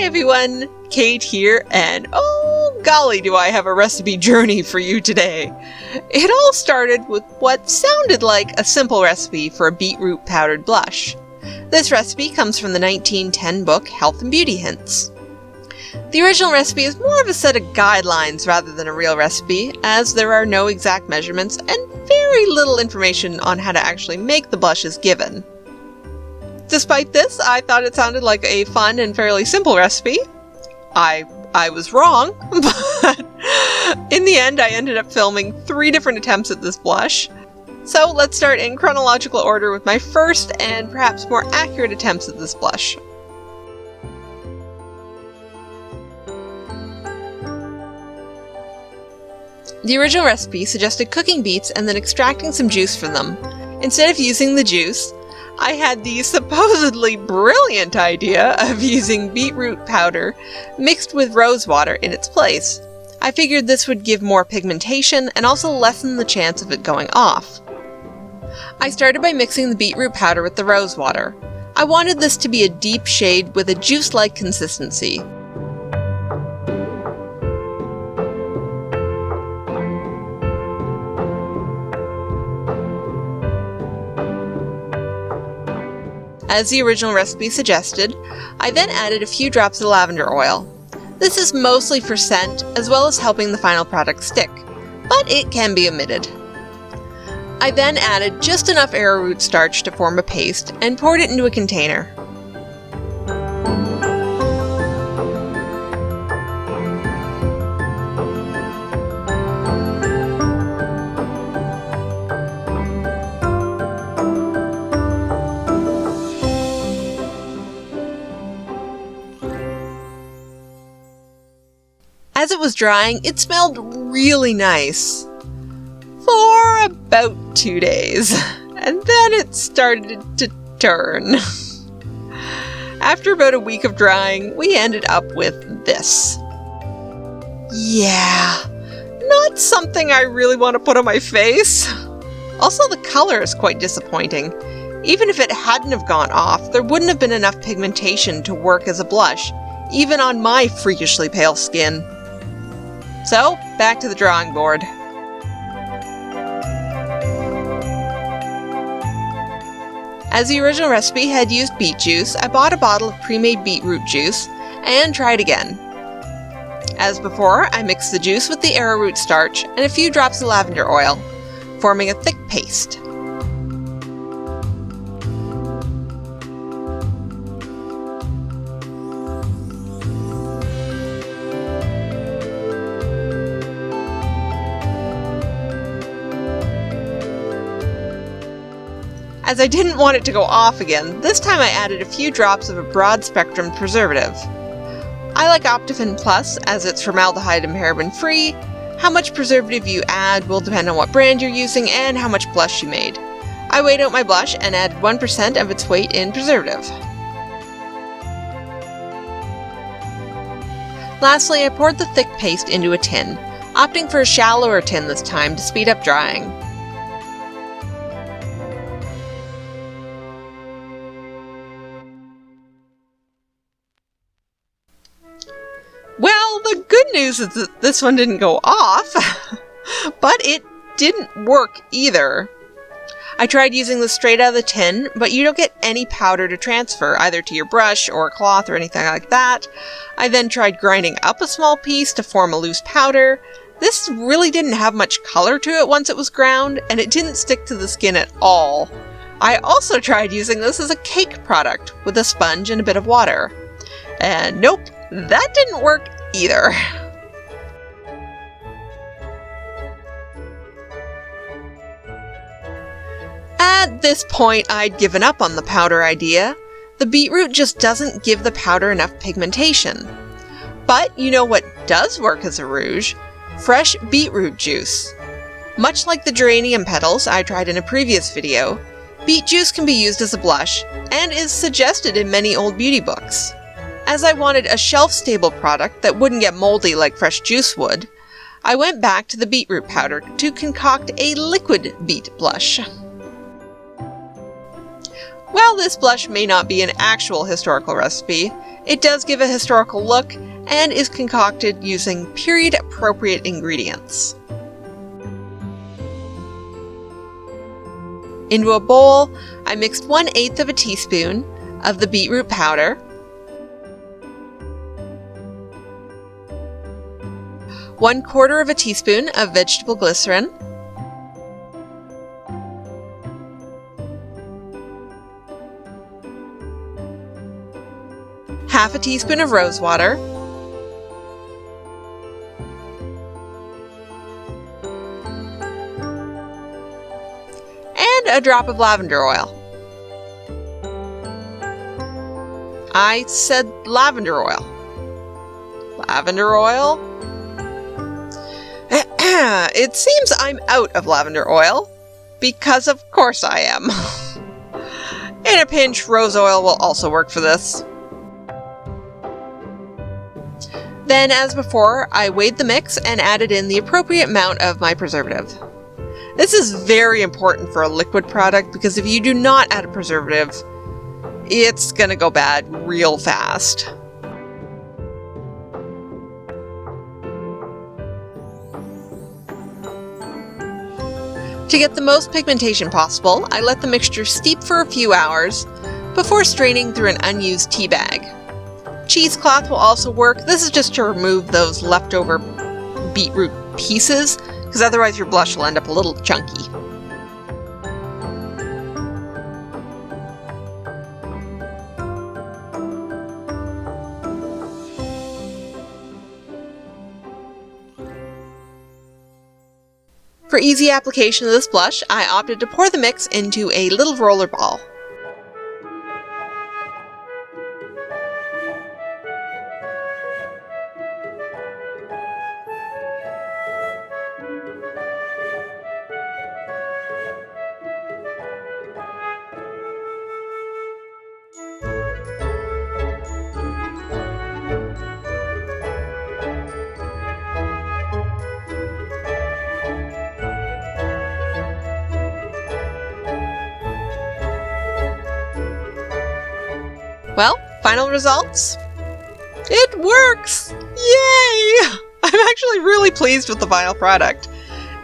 everyone, Kate here, and oh golly do I have a recipe journey for you today. It all started with what sounded like a simple recipe for a beetroot powdered blush. This recipe comes from the 1910 book Health and Beauty Hints. The original recipe is more of a set of guidelines rather than a real recipe, as there are no exact measurements and very little information on how to actually make the blushes given. Despite this, I thought it sounded like a fun and fairly simple recipe. I was wrong, but in the end I ended up filming 3 different attempts at this blush. So let's start in chronological order with my first and perhaps more accurate attempts at this blush. The original recipe suggested cooking beets and then extracting some juice from them. Instead of using the juice, I had the supposedly brilliant idea of using beetroot powder mixed with rose water in its place. I figured this would give more pigmentation and also lessen the chance of it going off. I started by mixing the beetroot powder with the rose water. I wanted this to be a deep shade with a juice-like consistency. As the original recipe suggested, I then added a few drops of lavender oil. This is mostly for scent, as well as helping the final product stick, but it can be omitted. I then added just enough arrowroot starch to form a paste and poured it into a container. As it was drying, it smelled really nice for about 2 days, and then it started to turn. After about a week of drying, we ended up with this. Yeah, not something I really want to put on my face. Also, the color is quite disappointing. Even if it hadn't have gone off, there wouldn't have been enough pigmentation to work as a blush, even on my freakishly pale skin. So, back to the drawing board. As the original recipe had used beet juice, I bought a bottle of pre-made beetroot juice and tried again. As before, I mixed the juice with the arrowroot starch and a few drops of lavender oil, forming a thick paste. As I didn't want it to go off again, this time I added a few drops of a broad-spectrum preservative. I like Optifin Plus as it's formaldehyde and paraben free. How much preservative you add will depend on what brand you're using and how much blush you made. I weighed out my blush and added 1% of its weight in preservative. Lastly, I poured the thick paste into a tin, opting for a shallower tin this time to speed up drying. Well, the good news is that this one didn't go off, but it didn't work either. I tried using this straight out of the tin, but you don't get any powder to transfer, either to your brush or cloth or anything like that. I then tried grinding up a small piece to form a loose powder. This really didn't have much color to it once it was ground, and it didn't stick to the skin at all. I also tried using this as a cake product with a sponge and a bit of water. And nope, that didn't work either. At this point, I'd given up on the powder idea. The beetroot just doesn't give the powder enough pigmentation. But you know what does work as a rouge? Fresh beetroot juice. Much like the geranium petals I tried in a previous video, beet juice can be used as a blush and is suggested in many old beauty books. As I wanted a shelf-stable product that wouldn't get moldy like fresh juice would, I went back to the beetroot powder to concoct a liquid beet blush. While this blush may not be an actual historical recipe, It does give a historical look and is concocted using period-appropriate ingredients. Into a bowl, I mixed 1/8 of a teaspoon of the beetroot powder, 1/4 of a teaspoon of vegetable glycerin, half a teaspoon of rose water, and a drop of lavender oil. I said lavender oil. Lavender oil? It seems I'm out of lavender oil, because of course I am. In a pinch, rose oil will also work for this. Then, as before, I weighed the mix and added in the appropriate amount of my preservative. This is very important for a liquid product because if you do not add a preservative, it's gonna go bad real fast. To get the most pigmentation possible, I let the mixture steep for a few hours before straining through an unused tea bag. Cheesecloth will also work. This is just to remove those leftover beetroot pieces, because otherwise your blush will end up a little chunky. For easy application of this blush, I opted to pour the mix into a little roller ball. Well, final results? It works! Yay! I'm actually really pleased with the final product.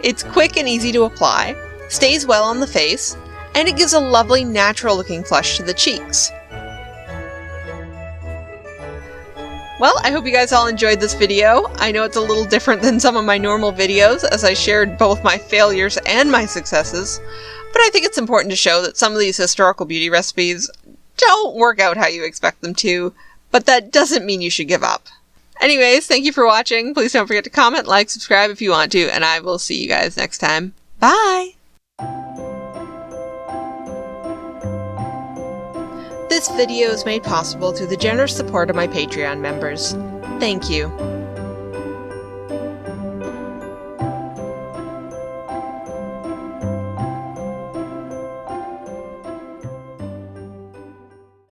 It's quick and easy to apply, stays well on the face, and it gives a lovely natural looking flush to the cheeks. Well, I hope you guys all enjoyed this video. I know it's a little different than some of my normal videos as I shared both my failures and my successes, but I think it's important to show that some of these historical beauty recipes don't work out how you expect them to, but that doesn't mean you should give up. Anyways, thank you for watching. Please don't forget to comment, like, subscribe if you want to, and I will see you guys next time. Bye! This video is made possible through the generous support of my Patreon members. Thank you.